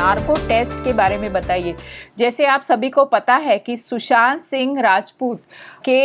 Narco test के बारे में बताइए। जैसे आप सभी को पता है कि सुशांत सिंह राजपूत के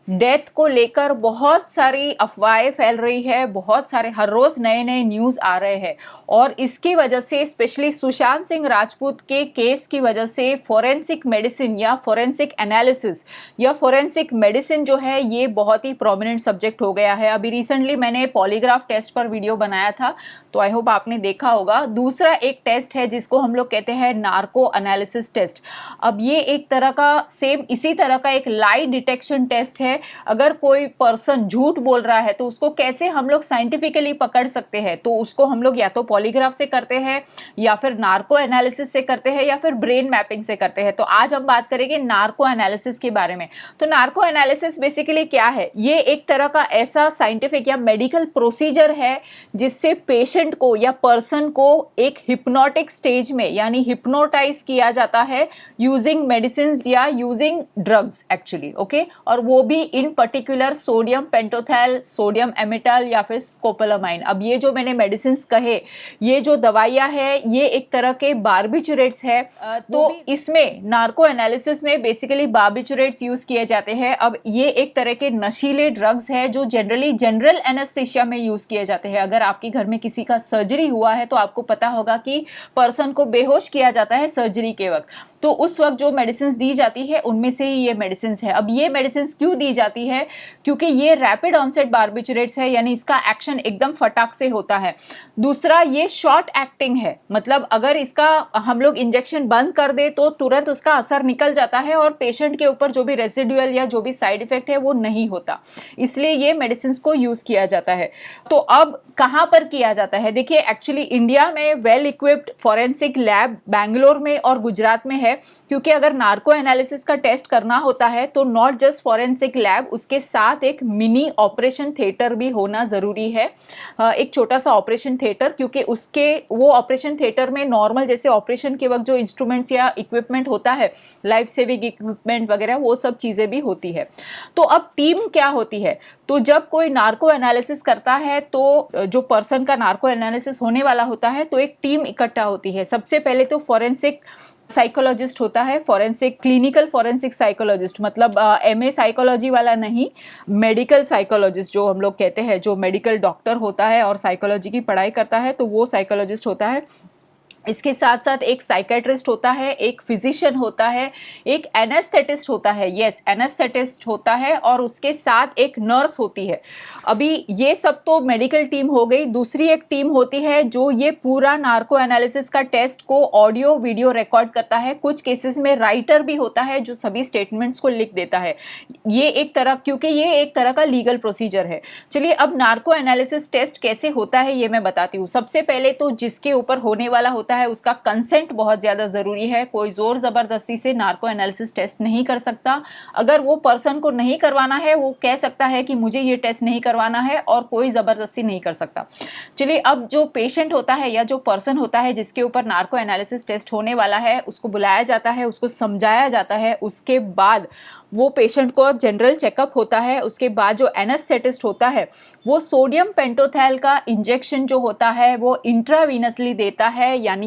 डेथ को लेकर बहुत सारी अफवाहें फैल रही है, बहुत सारे हर रोज नए नए न्यूज़ आ रहे हैं और इसकी वजह से स्पेशली सुशांत सिंह राजपूत के केस की वजह से फोरेंसिक मेडिसिन या फोरेंसिक एनालिसिस या फोरेंसिक मेडिसिन जो है ये बहुत ही प्रोमिनेंट सब्जेक्ट हो गया है। अभी रिसेंटली मैंने पॉलीग्राफ टेस्ट पर वीडियो बनाया था, तो आई होप आपने देखा होगा। दूसरा एक टेस्ट है जिसको हम लोग कहते हैं नार्को एनालिसिस टेस्ट। अब ये एक तरह का सेम इसी तरह का एक लाई डिटेक्शन टेस्ट है। अगर कोई पर्सन झूठ बोल रहा है तो उसको कैसे हम लोग साइंटिफिकली पकड़ सकते हैं, तो उसको हम लोग या तो पॉलीग्राफ से करते हैं या फिर नार्को एनालिसिस से करते हैं या फिर ब्रेन मैपिंग से करते हैं। तो आज हम बात करेंगे नार्को एनालिसिस के बारे में। तो नार्को एनालिसिस बेसिकली क्या है? ये एक तरह का ऐसा साइंटिफिक या मेडिकल प्रोसीजर है जिससे पेशेंट को या पर्सन को एक हिप्नोटिक स्टेज में यानी हिप्नोटाइज किया जाता है यूजिंग मेडिसिन या यूजिंग ड्रग्स एक्चुअली, ओके। और वो भी इन पर्टिकुलर सोडियम पेंटोथैल, सोडियम एमिटाल या फिर स्कोपोलामाइन। अब ये जो मैंने मेडिसिन कहे, ये जो दवाइयां हैं ये एक तरह के बार्बिचुरेट्स है। तो इसमें नार्को एनालिसिस में बेसिकली बार्बिचुरेट्स यूज किए जाते हैं। अब ये एक तरह के नशीले ड्रग्स है जो जनरली जनरल एनेस्थीसिया में यूज किए जाते हैं। अगर आपके घर में किसी का सर्जरी हुआ है तो आपको पता होगा कि पर्सन को बेहोश किया जाता है सर्जरी के वक्त, तो उस वक्त जो मेडिसिन दी जाती है उनमें से ही ये मेडिसिन है। अब ये मेडिसिन क्यों दी जाती है? क्योंकि ये रैपिड ऑनसेट बार्बिचुरेट्स है, यानी इसका एक्शन एकदम फटाक से होता है। दूसरा, ये शॉर्ट एक्टिंग है, मतलब अगर इसका हम लोग इंजेक्शन बंद कर दे तो तुरंत उसका असर निकल जाता है और पेशेंट के ऊपर जो भी रेसिडुअल या जो भी साइड इफेक्ट है वो नहीं होता, इसलिए ये मेडिसिन को यूज किया जाता है। तो अब कहां पर किया जाता है? देखिए, एक्चुअली इंडिया में well equipped forensic lab Bangalore में और गुजरात में है, क्योंकि अगर नार्को एनालिसिस का टेस्ट करना होता है तो नॉट जस्ट फॉरेंसिक लैब, उसके साथ एक मिनी ऑपरेशन थिएटर भी होना जरूरी है, एक छोटा सा ऑपरेशन थिएटर, क्योंकि उसके वो ऑपरेशन थिएटर में नॉर्मल जैसे ऑपरेशन के वक्त जो इंस्ट्रूमेंट्स या इक्विपमेंट होता है, लाइफ सेविंग इक्विपमेंट वगैरह, वो सब चीजें भी होती है। तो अब टीम क्या होती है? तो जब कोई नार्को एनालिसिस करता है तो जो पर्सन का नार्को एनालिसिस होने वाला होता है तो एक टीम इकट्ठा होती है। सबसे पहले तो फॉरेंसिक साइकोलॉजिस्ट होता है, फॉरेंसिक क्लिनिकल फॉरेंसिक साइकोलॉजिस्ट, मतलब एमए साइकोलॉजी वाला नहीं, मेडिकल साइकोलॉजिस्ट जो हम लोग कहते हैं, जो मेडिकल डॉक्टर होता है और साइकोलॉजी की पढ़ाई करता है, तो वो साइकोलॉजिस्ट होता है। इसके साथ साथ एक साइकेट्रिस्ट होता है, एक फिजिशियन होता है, एक एनेस्थेटिस्ट होता है, यस एनेस्थेटिस्ट होता है, और उसके साथ एक नर्स होती है। अभी ये सब तो मेडिकल टीम हो गई। दूसरी एक टीम होती है जो ये पूरा नार्को एनालिसिस का टेस्ट को ऑडियो वीडियो रिकॉर्ड करता है। कुछ केसेस में राइटर भी होता है जो सभी स्टेटमेंट्स को लिख देता है। ये एक तरह, क्योंकि ये एक तरह का लीगल प्रोसीजर है। चलिए, अब नार्को एनालिसिस टेस्ट कैसे होता है ये मैं बताती हूँ। सबसे पहले तो जिसके ऊपर होने वाला होता है उसका कंसेंट बहुत ज्यादा जरूरी है। कोई जोर जबरदस्ती से नार्को एनालिसिस टेस्ट नहीं कर सकता। अगर वो पर्सन को नहीं करवाना है, वो कह सकता है कि मुझे ये टेस्ट नहीं करवाना है, और कोई जबरदस्ती नहीं कर सकता। चलिए, अब जो पेशेंट होता है या जो पर्सन होता है जिसके ऊपर नार्को एनालिसिस टेस्ट होने वाला है, उसको बुलाया जाता है, उसको समझाया जाता है। उसके बाद वो पेशेंट को जनरल चेकअप होता है। उसके बाद जो एनेस्थेटिस्ट होता है वो सोडियम पेंटोथैल का इंजेक्शन जो होता है वो इंट्रावीनसली देता है, यानी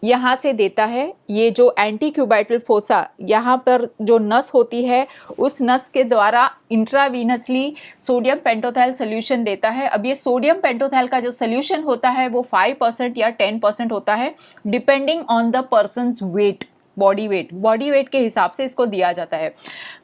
यहाँ से देता है। ये जो एंटीक्यूबाइटल फोसा, यहाँ पर जो नस होती है, उस नस के द्वारा इंट्रावीनसली सोडियम पेंटोथैल सोल्यूशन देता है। अब ये सोडियम पेंटोथैल का जो सोल्यूशन होता है वो 5% या 10% होता है, depending on the person's weight, body weight के हिसाब से इसको दिया जाता है।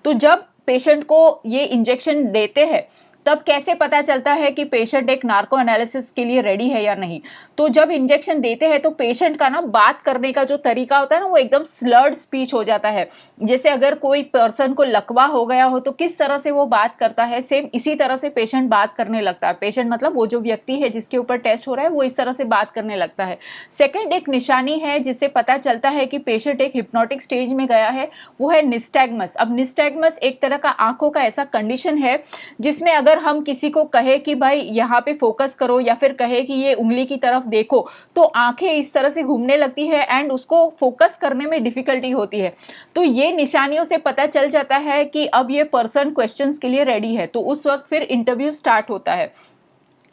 तो जब पेशेंट को ये इंजेक्शन देते हैं तब कैसे पता चलता है कि पेशेंट एक नार्को एनालिसिस के लिए रेडी है या नहीं? तो जब इंजेक्शन देते हैं तो पेशेंट का ना बात करने का जो तरीका होता है ना, वो एकदम स्लर्ड स्पीच हो जाता है। जैसे अगर कोई पर्सन को लकवा हो गया हो तो किस तरह से वो बात करता है, सेम इसी तरह से पेशेंट बात करने लगता है। पेशेंट मतलब वो जो व्यक्ति है जिसके ऊपर टेस्ट हो रहा है वो इस तरह से बात करने लगता है। सेकेंड एक निशानी है जिससे पता चलता है कि पेशेंट एक हिप्नोटिक स्टेज में गया है, वो है निस्टैग्मस। अब निस्टैग्मस एक तरह का आंखों का ऐसा कंडीशन है जिसमें अगर हम किसी को कहे कि भाई यहाँ पे फोकस करो, या फिर कहे कि ये उंगली की तरफ देखो, तो आंखें इस तरह से घूमने लगती है एंड उसको फोकस करने में डिफिकल्टी होती है। तो ये निशानियों से पता चल जाता है कि अब ये पर्सन क्वेश्चंस के लिए रेडी है। तो उस वक्त फिर इंटरव्यू स्टार्ट होता है।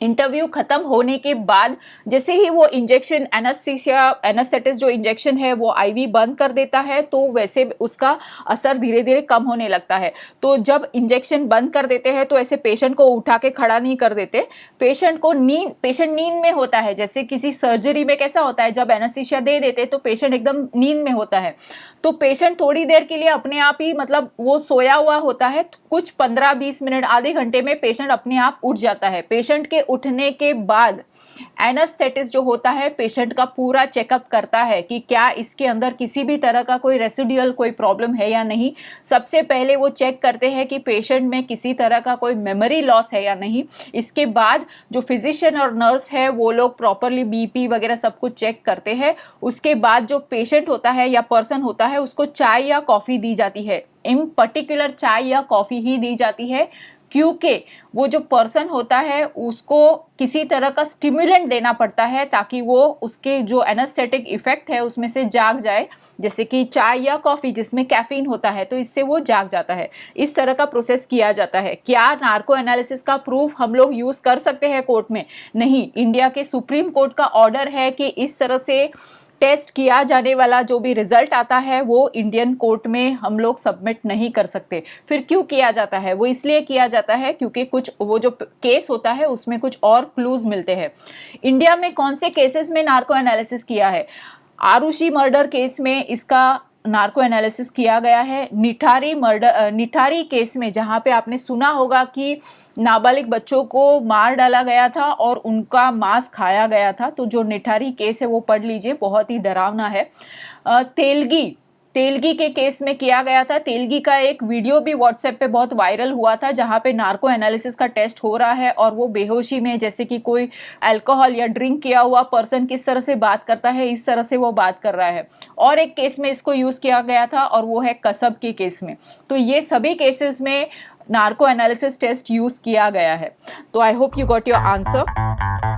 इंटरव्यू खत्म होने के बाद जैसे ही वो इंजेक्शन एनेस्थेटिस जो इंजेक्शन है वो आईवी बंद कर देता है, तो वैसे उसका असर धीरे धीरे कम होने लगता है। तो जब इंजेक्शन बंद कर देते हैं तो ऐसे पेशेंट को उठा के खड़ा नहीं कर देते, पेशेंट नींद में होता है। जैसे किसी सर्जरी में कैसा होता है, जब एनेस्थीसिया दे देते तो पेशेंट एकदम नींद में होता है, तो पेशेंट थोड़ी देर के लिए अपने आप ही मतलब वो सोया हुआ होता है, कुछ 15-20 मिनट आधे घंटे में पेशेंट अपने आप उठ जाता है। पेशेंट के उठने के बाद एनेस्थेटिस्ट जो होता है पेशेंट का पूरा चेकअप करता है कि क्या इसके अंदर किसी भी तरह का कोई रेसिडुअल कोई प्रॉब्लम है या नहीं। सबसे पहले वो चेक करते हैं कि पेशेंट में किसी तरह का कोई मेमोरी लॉस है या नहीं। इसके बाद जो फिजिशियन और नर्स है वो लोग प्रॉपरली बीपी वगैरह सब कुछ चेक करते हैं। उसके बाद जो पेशेंट होता है या पर्सन होता है उसको चाय या कॉफ़ी दी जाती है। इन पर्टिकुलर चाय या कॉफ़ी ही दी जाती है क्योंकि वो जो पर्सन होता है उसको किसी तरह का स्टिमुलेंट देना पड़ता है ताकि वो उसके जो एनेस्थेटिक इफेक्ट है उसमें से जाग जाए। जैसे कि चाय या कॉफ़ी जिसमें कैफीन होता है तो इससे वो जाग जाता है। इस तरह का प्रोसेस किया जाता है। क्या नार्को एनालिसिस का प्रूफ हम लोग यूज़ कर सकते हैं कोर्ट में? नहीं। इंडिया के सुप्रीम कोर्ट का ऑर्डर है कि इस तरह से टेस्ट किया जाने वाला जो भी रिजल्ट आता है वो इंडियन कोर्ट में हम लोग सबमिट नहीं कर सकते। फिर क्यों किया जाता है? वो इसलिए किया जाता है क्योंकि कुछ वो जो केस होता है उसमें कुछ और क्लूज मिलते हैं। इंडिया में कौन से केसेस में नार्को एनालिसिस किया है? आरुषि मर्डर केस में इसका नार्को एनालिसिस किया गया है। निठारी केस में जहां पे आपने सुना होगा कि नाबालिग बच्चों को मार डाला गया था और उनका मांस खाया गया था, तो जो निठारी केस है वो पढ़ लीजिए, बहुत ही डरावना है। तेलगी के केस में किया गया था। तेलगी का एक वीडियो भी व्हाट्सएप पे बहुत वायरल हुआ था जहां पे नार्को एनालिसिस का टेस्ट हो रहा है और वो बेहोशी में, जैसे कि कोई अल्कोहल या ड्रिंक किया हुआ पर्सन किस तरह से बात करता है इस तरह से वो बात कर रहा है। और एक केस में इसको यूज किया गया था और वो है कसब के केस में। तो ये सभी केसेस में नार्को एनालिसिस टेस्ट यूज किया गया है। तो I hope you got your answer.